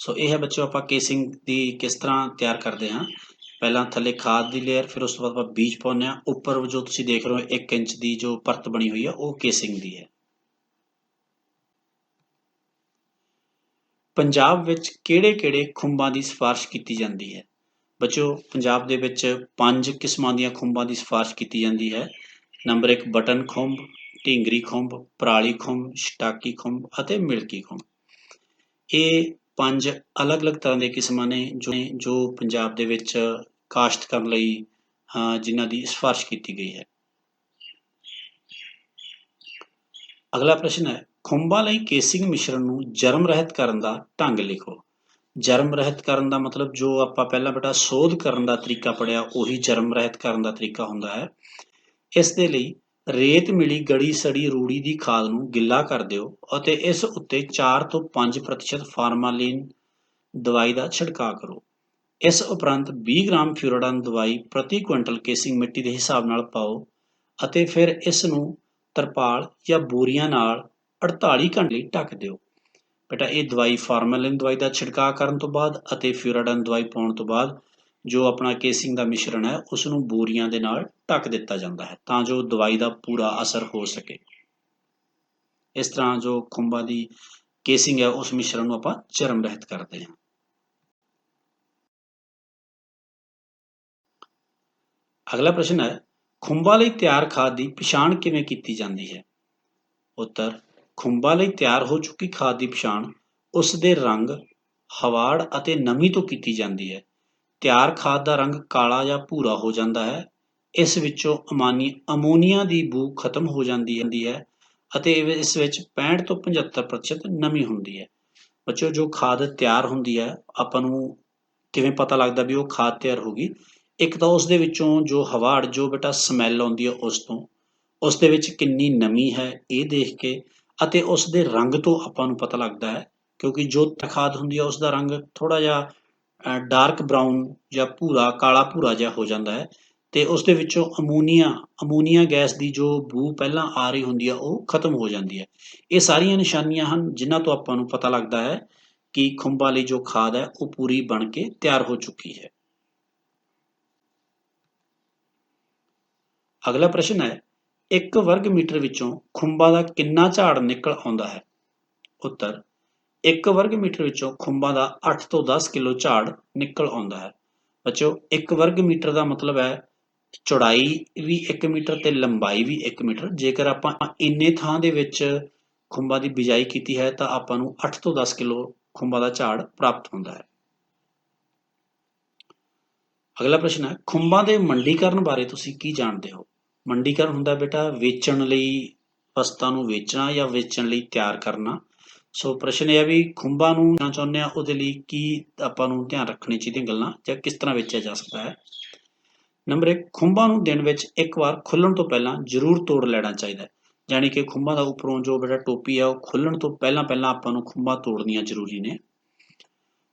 ਸੋ ਇਹ ਹੈ ਬੱਚਿਓ, ਆਪਾਂ ਕੇਸਿੰਗ ਦੀ ਕਿਸ ਤਰ੍ਹਾਂ ਤਿਆਰ ਕਰਦੇ ਹਾਂ। ਪਹਿਲਾਂ ਥੱਲੇ ਖਾਦ ਦੀ ਲੇਅਰ, ਫਿਰ ਉਸ ਤੋਂ ਬਾਅਦ ਆਪਾਂ ਬੀਜ ਪਾਉਂਦੇ ਹਾਂ। ਉੱਪਰ ਜੋ ਤੁਸੀਂ ਦੇਖ ਰਹੇ ਹੋ 1 ਇੰਚ ਦੀ ਜੋ ਪਰਤ ਬਣੀ ਹੋਈ ਹੈ ਉਹ ਕੇਸਿੰਗ ਦੀ ਹੈ। ਪੰਜਾਬ ਵਿੱਚ ਕਿਹੜੇ-ਕਿਹੜੇ ਖੁੰਬਾਂ ਦੀ ਸਿਫਾਰਿਸ਼ ਕੀਤੀ ਜਾਂਦੀ ਹੈ? ਬੱਚਿਓ, ਪੰਜਾਬ ਦੇ ਵਿੱਚ 5 ਕਿਸਮਾਂ ਦੀਆਂ ਖੁੰਬਾਂ ਦੀ ਸਿਫਾਰਿਸ਼ ਕੀਤੀ ਜਾਂਦੀ ਹੈ। ਨੰਬਰ 1 ਬਟਨ ਖੁੰਬ, ਢੀਂਗਰੀ ਖੁੰਬ, ਪਰਾਲੀ ਖੁੰਬ, ਸ਼ਟਾਕੀ ਖੁੰਬ ਅਤੇ ਮਿਲਕੀ ਖੁੰਬ। ਇਹ 5 ਅਲੱਗ-ਅਲੱਗ ਤਰ੍ਹਾਂ ਦੀਆਂ ਕਿਸਮਾਂ ਨੇ ਜੋ ਪੰਜਾਬ ਦੇ ਵਿੱਚ ਕਾਸ਼ਤ ਕਰਨ ਲਈ ਜਿਨ੍ਹਾਂ ਦੀ ਸਿਫਾਰਿਸ਼ ਕੀਤੀ ਗਈ ਹੈ। ਅਗਲਾ ਪ੍ਰਸ਼ਨ ਹੈ, ਖੁੰਬਾਂ ਲਈ ਕੇਸਿੰਗ ਮਿਸ਼ਰਣ ਨੂੰ ਜਰਮ ਰਹਿਤ ਕਰਨ ਦਾ ਢੰਗ ਲਿਖੋ। ਜਰਮ ਰਹਿਤ ਕਰਨ ਦਾ ਮਤਲਬ, ਜੋ ਆਪਾਂ ਪਹਿਲਾਂ ਬੇਟਾ ਸੋਧ ਕਰਨ ਦਾ ਤਰੀਕਾ ਪੜ੍ਹਿਆ, ਉਹੀ ਜਰਮ ਰਹਿਤ ਕਰਨ ਦਾ ਤਰੀਕਾ ਹੁੰਦਾ ਹੈ। ਇਸ ਦੇ ਲਈ ਰੇਤ ਮਿਲੀ ਗਲੀ ਸੜੀ ਰੂੜੀ ਦੀ ਖਾਦ ਨੂੰ ਗਿੱਲਾ ਕਰ ਦਿਓ ਅਤੇ ਇਸ ਉੱਤੇ 4 ਤੋਂ 5% ਫਾਰਮਾਲੀਨ ਦਵਾਈ ਦਾ ਛਿੜਕਾਅ ਕਰੋ। ਇਸ ਉਪਰੰਤ 20 ਗ੍ਰਾਮ ਫਿਊਰਾਡਾਨ ਦਵਾਈ ਪ੍ਰਤੀ ਕੁਇੰਟਲ ਕੇਸਿੰਗ ਮਿੱਟੀ ਦੇ ਹਿਸਾਬ ਨਾਲ ਪਾਓ ਅਤੇ ਫਿਰ ਇਸ ਨੂੰ ਤਰਪਾਲ ਜਾਂ ਬੋਰੀਆਂ ਨਾਲ 48 ਘੰਟੇ ਲਈ ਢੱਕ ਦਿਓ। ਬੇਟਾ, ਇਹ ਦਵਾਈ ਫਾਰਮਾਲਿਨ ਦਵਾਈ ਦਾ ਛਿੜਕਾਅ ਕਰਨ ਤੋਂ ਬਾਅਦ ਅਤੇ ਫਿਊਰਾਡਾਨ ਦਵਾਈ ਪਾਉਣ ਤੋਂ ਬਾਅਦ ਜੋ ਆਪਣਾ ਕੇਸਿੰਗ ਦਾ ਮਿਸ਼ਰਣ ਹੈ ਉਸ ਨੂੰ ਬੋਰੀਆਂ ਦੇ ਨਾਲ ਢੱਕ ਦਿੱਤਾ ਜਾਂਦਾ ਹੈ ਤਾਂ ਜੋ ਦਵਾਈ ਦਾ ਪੂਰਾ ਅਸਰ ਹੋ ਸਕੇ। ਇਸ ਤਰ੍ਹਾਂ ਜੋ ਖੁੰਬਾਂ ਦੀ ਕੇਸਿੰਗ ਹੈ ਉਸ ਮਿਸ਼ਰਣ ਨੂੰ ਆਪਾਂ ਜਰਮ ਰਹਿਤ ਕਰਦੇ ਹਾਂ। ਅਗਲਾ ਪ੍ਰਸ਼ਨ ਹੈ, ਖੁੰਬਾਂ ਲਈ ਤਿਆਰ ਖਾਦ ਦੀ ਪਛਾਣ ਕਿਵੇਂ ਕੀਤੀ ਜਾਂਦੀ ਹੈ? ਉੱਤਰ, ਖੁੰਬਾਂ ਲਈ ਤਿਆਰ ਹੋ ਚੁੱਕੀ ਖਾਦ ਦੀ ਪਛਾਣ ਉਸ ਦੇ ਰੰਗ, ਹਵਾੜ ਅਤੇ ਨਮੀ ਤੋਂ ਕੀਤੀ ਜਾਂਦੀ ਹੈ। ਤਿਆਰ ਖਾਦ ਦਾ ਰੰਗ ਕਾਲਾ ਜਾਂ ਭੂਰਾ ਹੋ ਜਾਂਦਾ ਹੈ। ਇਸ ਵਿੱਚੋਂ ਅਮੋਨੀਆ ਦੀ ਬੂ ਖਤਮ ਹੋ ਜਾਂਦੀ ਹੈ ਅਤੇ ਇਸ ਵਿੱਚ 65 ਤੋਂ 75% ਨਮੀ ਹੁੰਦੀ ਹੈ। ਬੱਚਿਓ, ਜੋ ਖਾਦ ਤਿਆਰ ਹੁੰਦੀ ਹੈ, ਆਪਾਂ ਨੂੰ ਕਿਵੇਂ ਪਤਾ ਲੱਗਦਾ ਵੀ ਉਹ ਖਾਦ ਤਿਆਰ ਹੋ ਗਈ? ਇੱਕ ਤਾਂ ਉਸ ਦੇ ਵਿੱਚੋਂ ਜੋ ਹਵਾੜ, ਜੋ ਬੇਟਾ ਸਮੈਲ ਆਉਂਦੀ ਹੈ ਉਸ ਤੋਂ, ਉਸ ਦੇ ਵਿੱਚ ਕਿੰਨੀ ਨਮੀ ਹੈ ਇਹ ਦੇਖ ਕੇ, ਅਤੇ ਉਸ ਦੇ ਰੰਗ ਤੋਂ ਆਪਾਂ ਨੂੰ ਪਤਾ ਲੱਗਦਾ ਹੈ, ਕਿਉਂਕਿ ਜੋ ਖਾਦ ਹੁੰਦੀ ਹੈ ਉਸ ਦਾ ਰੰਗ ਥੋੜ੍ਹਾ ਜਿਹਾ ਡਾਰਕ ਬਰਾਊਨ ਜਾਂ ਭੂਰਾ, ਕਾਲਾ ਭੂਰਾ ਜਿਹਾ ਹੋ ਜਾਂਦਾ ਹੈ, ਤੇ ਉਸ ਦੇ ਵਿੱਚੋਂ ਅਮੋਨੀਆ ਗੈਸ ਦੀ ਜੋ ਬੂ ਪਹਿਲਾਂ ਆ ਰਹੀ ਹੁੰਦੀ ਹੈ ਉਹ ਖਤਮ ਹੋ ਜਾਂਦੀ ਹੈ। ਇਹ ਸਾਰੀਆਂ ਨਿਸ਼ਾਨੀਆਂ ਹਨ ਜਿਨ੍ਹਾਂ ਤੋਂ ਆਪਾਂ ਨੂੰ ਪਤਾ ਲੱਗਦਾ ਹੈ ਕਿ ਖੁੰਬਾਂ ਲਈ ਜੋ ਖਾਦ ਹੈ ਉਹ ਪੂਰੀ ਬਣ ਕੇ ਤਿਆਰ ਹੋ ਚੁੱਕੀ ਹੈ। ਅਗਲਾ ਪ੍ਰਸ਼ਨ ਹੈ, 1 ਵਰਗ ਮੀਟਰ ਵਿੱਚੋਂ ਖੁੰਬਾਂ ਦਾ ਕਿੰਨਾ ਝਾੜ ਨਿਕਲ ਆਉਂਦਾ ਹੈ? ਉੱਤਰ, 1 ਵਰਗ ਮੀਟਰ ਵਿੱਚੋਂ ਖੁੰਬਾਂ ਦਾ 8 ਤੋਂ 10 ਕਿਲੋ ਝਾੜ ਨਿਕਲ ਆਉਂਦਾ ਹੈ। ਬੱਚਿਓ, 1 ਵਰਗ ਮੀਟਰ ਦਾ ਮਤਲਬ ਹੈ ਚੌੜਾਈ ਵੀ 1 ਮੀਟਰ ਤੇ ਲੰਬਾਈ ਵੀ 1 ਮੀਟਰ। ਜੇਕਰ ਆਪਾਂ ਇੰਨੇ ਥਾਂ ਦੇ ਵਿੱਚ ਖੁੰਬਾਂ ਦੀ ਬਿਜਾਈ ਕੀਤੀ ਹੈ ਤਾਂ ਆਪਾਂ ਨੂੰ 8 ਤੋਂ 10 ਕਿਲੋ ਖੁੰਬਾਂ ਦਾ ਝਾੜ ਪ੍ਰਾਪਤ ਹੁੰਦਾ ਹੈ। ਅਗਲਾ ਪ੍ਰਸ਼ਨ ਹੈ, ਖੁੰਬਾਂ ਦੇ ਮੰਡੀਕਰਨ ਬਾਰੇ ਤੁਸੀਂ ਕੀ ਜਾਣਦੇ ਹੋ? ਮੰਡੀਕਰਨ ਹੁੰਦਾ ਬੇਟਾ ਵੇਚਣ ਲਈ, ਵਸਤਾਂ ਨੂੰ ਵੇਚਣਾ ਜਾਂ ਵੇਚਣ ਲਈ ਤਿਆਰ ਕਰਨਾ। ਸੋ ਪ੍ਰਸ਼ਨ ਇਹ ਹੈ ਵੀ ਖੁੰਬਾਂ ਨੂੰ ਚਾਹੁੰਦੇ ਆ ਉਹਦੇ ਲਈ ਕੀ ਆਪਾਂ ਨੂੰ ਧਿਆਨ ਰੱਖਣੀ ਚਾਹੀਦੀਆਂ ਗੱਲਾਂ, ਜਾਂ ਕਿਸ ਤਰ੍ਹਾਂ ਵੇਚਿਆ ਜਾ ਸਕਦਾ ਹੈ। ਨੰਬਰ 1, ਖੁੰਬਾਂ ਨੂੰ ਦਿਨ ਵਿੱਚ 1 ਵਾਰ ਖੁੱਲਣ ਤੋਂ ਪਹਿਲਾਂ ਜ਼ਰੂਰ ਤੋੜ ਲੈਣਾ ਚਾਹੀਦਾ ਹੈ। ਜਾਣੀ ਕਿ ਖੁੰਬਾਂ ਦਾ ਉੱਪਰੋਂ ਜੋ ਬੇਟਾ ਟੋਪੀ ਹੈ ਉਹ ਖੁੱਲਣ ਤੋਂ ਪਹਿਲਾਂ ਆਪਾਂ ਨੂੰ ਖੁੰਬਾਂ ਤੋੜਨੀਆਂ ਜ਼ਰੂਰੀ ਨੇ।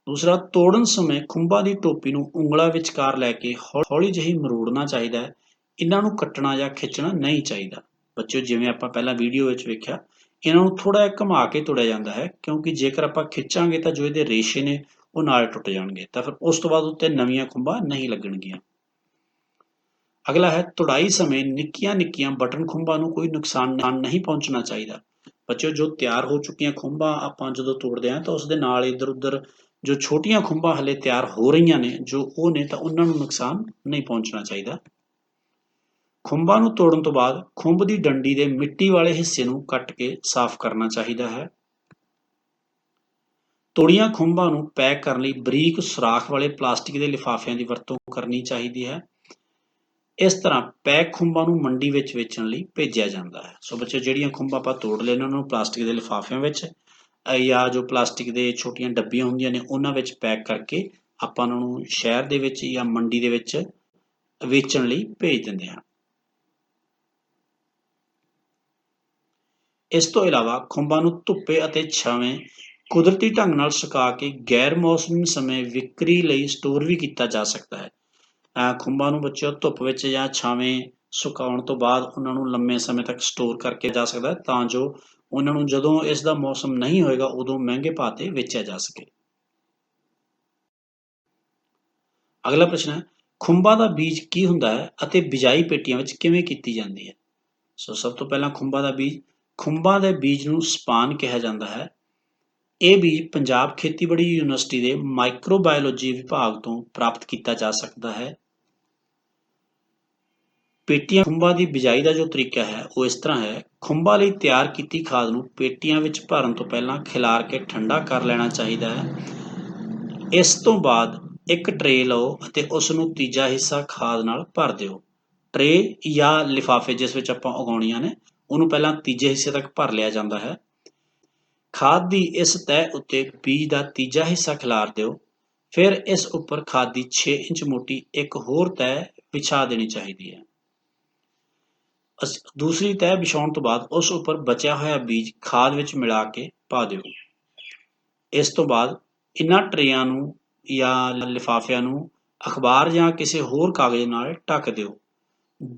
ਦੂਸਰਾ, ਤੋੜਨ ਸਮੇਂ ਖੁੰਬਾਂ ਦੀ ਟੋਪੀ ਨੂੰ ਉਂਗਲਾਂ ਵਿਚਕਾਰ ਲੈ ਕੇ ਹੌਲੀ ਜਿਹੀ ਮਰੋੜਨਾ ਚਾਹੀਦਾ ਹੈ। ਇਹਨਾਂ ਨੂੰ ਕੱਟਣਾ ਜਾਂ ਖਿੱਚਣਾ ਨਹੀਂ ਚਾਹੀਦਾ। ਬੱਚਿਓ, ਜਿਵੇਂ ਆਪਾਂ ਪਹਿਲਾਂ ਵੀਡੀਓ ਵਿੱਚ ਵੇਖਿਆ, ਇਹਨਾਂ ਨੂੰ ਥੋੜ੍ਹਾ ਜਿਹਾ ਘੁਮਾ ਕੇ ਤੋੜਿਆ ਜਾਂਦਾ ਹੈ, ਕਿਉਂਕਿ ਜੇਕਰ ਆਪਾਂ ਖਿੱਚਾਂਗੇ ਤਾਂ ਜੋ ਇਹਦੇ ਰੇਸ਼ੇ ਨੇ ਉਹ ਨਾਲ ਟੁੱਟ ਜਾਣਗੇ, ਤਾਂ ਫਿਰ ਉਸ ਤੋਂ ਬਾਅਦ ਉੱਤੇ ਨਵੀਆਂ ਖੁੰਬਾਂ ਨਹੀਂ ਲੱਗਣਗੀਆਂ। ਅਗਲਾ ਹੈ, ਤੁੜਾਈ ਸਮੇਂ ਨਿੱਕੀਆਂ ਬਟਨ ਖੁੰਬਾਂ ਨੂੰ ਕੋਈ ਨੁਕਸਾਨ ਨਹੀਂ ਪਹੁੰਚਣਾ ਚਾਹੀਦਾ। ਬੱਚਿਓ, ਜੋ ਤਿਆਰ ਹੋ ਚੁੱਕੀਆਂ ਖੁੰਬਾਂ ਆਪਾਂ ਜਦੋਂ ਤੋੜਦੇ ਹਾਂ ਤਾਂ ਉਸ ਦੇ ਨਾਲ ਇੱਧਰ ਉੱਧਰ ਜੋ ਛੋਟੀਆਂ ਖੁੰਬਾਂ ਹਲੇ ਤਿਆਰ ਹੋ ਰਹੀਆਂ ਨੇ, ਜੋ ਉਹ ਨੇ, ਤਾਂ ਉਹਨਾਂ ਨੂੰ ਨੁਕਸਾਨ ਨਹੀਂ ਪਹੁੰਚਣਾ ਚਾਹੀਦਾ। ਖੁੰਬਾਂ ਨੂੰ ਤੋੜਨ ਤੋਂ ਬਾਅਦ ਖੁੰਬ ਦੀ ਡੰਡੀ ਦੇ ਮਿੱਟੀ ਵਾਲੇ ਹਿੱਸੇ ਨੂੰ ਕੱਟ ਕੇ ਸਾਫ਼ ਕਰਨਾ ਚਾਹੀਦਾ ਹੈ। ਤੋੜੀਆਂ ਖੁੰਬਾਂ ਨੂੰ ਪੈਕ ਕਰਨ ਲਈ ਬਰੀਕ ਸੁਰਾਖ ਵਾਲੇ ਪਲਾਸਟਿਕ ਦੇ ਲਿਫਾਫਿਆਂ ਦੀ ਵਰਤੋਂ ਕਰਨੀ ਚਾਹੀਦੀ ਹੈ। ਇਸ ਤਰ੍ਹਾਂ ਪੈਕ ਖੁੰਬਾਂ ਨੂੰ ਮੰਡੀ ਵਿੱਚ ਵੇਚਣ ਲਈ ਭੇਜਿਆ ਜਾਂਦਾ ਹੈ। ਸੋ ਬੱਚੇ, ਜਿਹੜੀਆਂ ਖੁੰਬਾਂ ਆਪਾਂ ਤੋੜ ਲੈਣ ਉਹਨਾਂ ਨੂੰ ਪਲਾਸਟਿਕ ਦੇ ਲਿਫਾਫਿਆਂ ਵਿੱਚ ਜਾਂ ਜੋ ਪਲਾਸਟਿਕ ਦੇ ਛੋਟੀਆਂ ਡੱਬੀਆਂ ਹੁੰਦੀਆਂ ਨੇ ਉਹਨਾਂ ਵਿੱਚ ਪੈਕ ਕਰਕੇ ਆਪਾਂ ਉਹਨਾਂ ਨੂੰ ਸ਼ਹਿਰ ਦੇ ਵਿੱਚ ਜਾਂ ਮੰਡੀ ਦੇ ਵਿੱਚ ਵੇਚਣ ਲਈ ਭੇਜ ਦਿੰਦੇ ਹਾਂ। ਇਸ ਤੋਂ ਇਲਾਵਾ ਖੁੰਬਾਂ ਨੂੰ ਧੁੱਪੇ ਅਤੇ ਛਾਵੇਂ ਕੁਦਰਤੀ ਢੰਗ ਨਾਲ ਸੁਕਾ ਕੇ ਗੈਰ ਮੌਸਮੀ ਸਮੇਂ ਵਿਕਰੀ ਲਈ ਸਟੋਰ ਵੀ ਕੀਤਾ ਜਾ ਸਕਦਾ ਹੈ। ਖੁੰਬਾਂ ਨੂੰ ਬੱਚਿਓ ਧੁੱਪ ਵਿੱਚ ਜਾਂ ਛਾਵੇਂ ਸੁਕਾਉਣ ਤੋਂ ਬਾਅਦ ਉਹਨਾਂ ਨੂੰ ਲੰਮੇ ਸਮੇਂ ਤੱਕ ਸਟੋਰ ਕਰਕੇ ਜਾ ਸਕਦਾ ਹੈ, ਤਾਂ ਜੋ ਉਹਨਾਂ ਨੂੰ ਜਦੋਂ ਇਸ ਦਾ ਮੌਸਮ ਨਹੀਂ ਹੋਏਗਾ ਉਦੋਂ ਮਹਿੰਗੇ ਭਾਅ ਤੇ ਵੇਚਿਆ ਜਾ ਸਕੇ। ਅਗਲਾ ਪ੍ਰਸ਼ਨ ਹੈ, ਖੁੰਬਾਂ ਦਾ ਬੀਜ ਕੀ ਹੁੰਦਾ ਹੈ ਅਤੇ ਬਿਜਾਈ ਪੇਟੀਆਂ ਵਿੱਚ ਕਿਵੇਂ ਕੀਤੀ ਜਾਂਦੀ ਹੈ? ਸੋ ਸਭ ਤੋਂ ਪਹਿਲਾਂ ਖੁੰਬਾਂ ਦੇ ਬੀਜ ਨੂੰ ਸਪਾਨ ਕਿਹਾ ਜਾਂਦਾ ਹੈ। ਇਹ ਬੀਜ ਪੰਜਾਬ ਖੇਤੀਬਾੜੀ ਯੂਨੀਵਰਸਿਟੀ ਦੇ ਮਾਈਕਰੋਬਾਇਓਲੋਜੀ ਵਿਭਾਗ ਤੋਂ ਪ੍ਰਾਪਤ ਕੀਤਾ ਜਾ ਸਕਦਾ ਹੈ। ਪੇਟੀਆਂ ਖੁੰਬਾਂ ਦੀ ਬਿਜਾਈ ਦਾ ਜੋ ਤਰੀਕਾ ਹੈ ਉਹ ਇਸ ਤਰ੍ਹਾਂ ਹੈ। ਖੁੰਬਾਂ ਲਈ ਤਿਆਰ ਕੀਤੀ ਖਾਦ ਨੂੰ ਪੇਟੀਆਂ ਵਿੱਚ ਭਰਨ ਤੋਂ ਪਹਿਲਾਂ ਖਿਲਾਰ ਕੇ ਠੰਡਾ ਕਰ ਲੈਣਾ ਚਾਹੀਦਾ ਹੈ। ਇਸ ਤੋਂ ਬਾਅਦ ਇੱਕ ਟਰੇ ਲਓ ਅਤੇ ਉਸ ਨੂੰ ਤੀਜਾ ਹਿੱਸਾ ਖਾਦ ਨਾਲ ਭਰ ਦਿਓ। ਟਰੇ ਜਾਂ ਲਿਫਾਫੇ ਜਿਸ ਵਿੱਚ ਆਪਾਂ ਉਗਾਉਣੀਆਂ ਨੇ ਉਹਨੂੰ ਪਹਿਲਾਂ ਤੀਜੇ ਹਿੱਸੇ ਤੱਕ ਭਰ ਲਿਆ ਜਾਂਦਾ ਹੈ। ਖਾਦ ਦੀ ਇਸ ਤਹਿ ਉੱਤੇ ਬੀਜ ਦਾ ਤੀਜਾ ਹਿੱਸਾ ਖਿਲਾਰ ਦਿਓ। ਫਿਰ ਇਸ ਉੱਪਰ ਖਾਦ ਦੀ 6 ਇੰਚ ਮੋਟੀ ਇੱਕ ਹੋਰ ਤਹਿ ਵਿਛਾ ਦੇਣੀ ਚਾਹੀਦੀ ਹੈ। ਦੂਸਰੀ ਤਹਿ ਵਿਛਾਉਣ ਤੋਂ ਬਾਅਦ ਉਸ ਉੱਪਰ ਬਚਿਆ ਹੋਇਆ ਬੀਜ ਖਾਦ ਵਿੱਚ ਮਿਲਾ ਕੇ ਪਾ ਦਿਓ। ਇਸ ਤੋਂ ਬਾਅਦ ਇਹਨਾਂ ਟਰੇਆਂ ਨੂੰ ਜਾਂ ਲਿਫਾਫਿਆਂ ਨੂੰ ਅਖਬਾਰ ਜਾਂ ਕਿਸੇ ਹੋਰ ਕਾਗਜ਼ ਨਾਲ ਢੱਕ ਦਿਓ।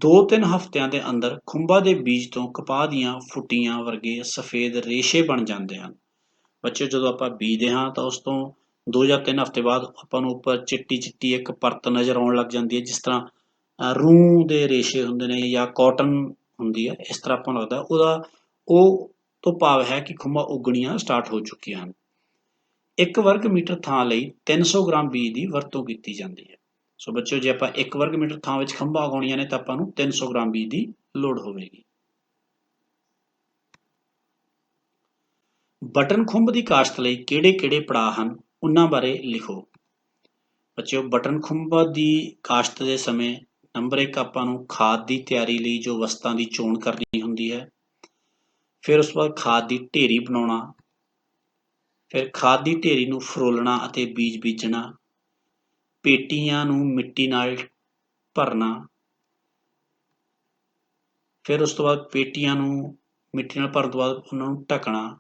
2-3 ਹਫ਼ਤਿਆਂ ਦੇ ਅੰਦਰ ਖੁੰਬਾਂ ਦੇ ਬੀਜ ਤੋਂ ਕਪਾਹ ਦੀਆਂ ਫੁੱਟੀਆਂ ਵਰਗੇ ਸਫੇਦ ਰੇਸ਼ੇ ਬਣ ਜਾਂਦੇ ਹਨ। ਬੱਚਿਓ, ਜਦੋਂ ਆਪਾਂ ਬੀਜਦੇ ਹਾਂ ਤਾਂ ਉਸ ਤੋਂ 2 ਜਾਂ 3 ਹਫ਼ਤੇ ਬਾਅਦ ਆਪਾਂ ਨੂੰ ਉੱਪਰ ਚਿੱਟੀ ਇੱਕ ਪਰਤ ਨਜ਼ਰ ਆਉਣ ਲੱਗ ਜਾਂਦੀ ਹੈ, ਜਿਸ ਤਰ੍ਹਾਂ ਰੂੰ ਦੇ ਰੇਸ਼ੇ ਹੁੰਦੇ ਨੇ ਜਾਂ ਕਾਟਨ ਹੁੰਦੀ ਹੈ, ਇਸ ਤਰ੍ਹਾਂ ਆਪਾਂ ਨੂੰ ਲੱਗਦਾ ਉਹ ਤੋਂ ਭਾਵ ਹੈ ਕਿ ਖੁੰਬਾਂ ਉੱਗਣੀਆਂ ਸਟਾਰਟ ਹੋ ਚੁੱਕੀਆਂ ਹਨ। 1 ਵਰਗ ਮੀਟਰ ਥਾਂ ਲਈ 300 ਗ੍ਰਾਮ ਬੀਜ ਦੀ ਵਰਤੋਂ ਕੀਤੀ ਜਾਂਦੀ ਹੈ। ਸੋ ਬੱਚਿਓ, ਜੇ ਆਪਾਂ 1 ਵਰਗ ਮੀਟਰ ਥਾਂ ਵਿੱਚ ਖੰਭਾਂ ਉਗਾਉਣੀਆਂ ਨੇ ਤਾਂ ਆਪਾਂ ਨੂੰ 300 ਗ੍ਰਾਮ ਬੀਜ ਦੀ ਲੋੜ ਹੋਵੇਗੀ। ਬਟਨ ਖੁੰਭ ਦੀ ਕਾਸ਼ਤ ਲਈ ਕਿਹੜੇ-ਕਿਹੜੇ ਪੜਾਅ ਹਨ, ਉਹਨਾਂ ਬਾਰੇ ਲਿਖੋ। ਬੱਚਿਓ, ਬਟਨ ਖੁੰਭ ਦੀ ਕਾਸ਼ਤ ਦੇ ਸਮੇਂ ਨੰਬਰ 1 ਆਪਾਂ ਨੂੰ ਖਾਦ ਦੀ ਤਿਆਰੀ ਲਈ ਜੋ ਵਸਤਾਂ ਦੀ ਚੋਣ ਕਰਨੀ ਹੁੰਦੀ ਹੈ। ਫਿਰ ਉਸ ਤੋਂ ਬਾਅਦ ਖਾਦ ਦੀ ਢੇਰੀ ਬਣਾਉਣਾ, ਫਿਰ ਖਾਦ ਦੀ ਢੇਰੀ ਨੂੰ ਫਰੋਲਣਾ ਅਤੇ ਬੀਜ ਬੀਜਣਾ, ਪੇਟੀਆਂ ਨੂੰ ਮਿੱਟੀ ਨਾਲ ਭਰਨਾ, ਫਿਰ ਉਸ ਤੋਂ ਬਾਅਦ ਪੇਟੀਆਂ ਨੂੰ ਮਿੱਟੀ ਨਾਲ ਭਰਨ ਤੋਂ ਬਾਅਦ ਉਹਨਾਂ ਨੂੰ ਢੱਕਣਾ,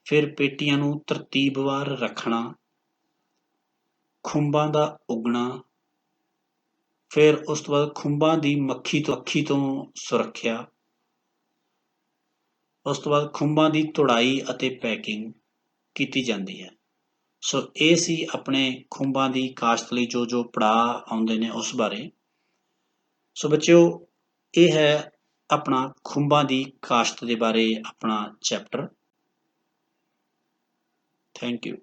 ਫਿਰ ਪੇਟੀਆਂ ਨੂੰ ਤਰਤੀਬਵਾਰ ਰੱਖਣਾ, ਖੁੰਬਾਂ ਦਾ ਉੱਗਣਾ, ਫਿਰ ਉਸ ਤੋਂ ਬਾਅਦ ਖੁੰਬਾਂ ਦੀ ਮੱਖੀ ਤੋਂ ਸੁਰੱਖਿਆ, ਉਸ ਤੋਂ ਬਾਅਦ ਖੁੰਬਾਂ ਦੀ ਤੁੜਾਈ ਅਤੇ ਪੈਕਿੰਗ ਕੀਤੀ ਜਾਂਦੀ ਹੈ। ਸੋ ਇਹ ਸੀ ਆਪਣੇ ਖੁੰਬਾਂ ਦੀ ਕਾਸ਼ਤ ਲਈ ਜੋ ਪੜਾਅ ਆਉਂਦੇ ਨੇ ਉਸ ਬਾਰੇ। ਸੋ ਬੱਚਿਓ, ਇਹ ਹੈ ਆਪਣਾ ਖੁੰਬਾਂ ਦੀ ਕਾਸ਼ਤ ਦੇ ਬਾਰੇ ਆਪਣਾ ਚੈਪਟਰ। Thank you.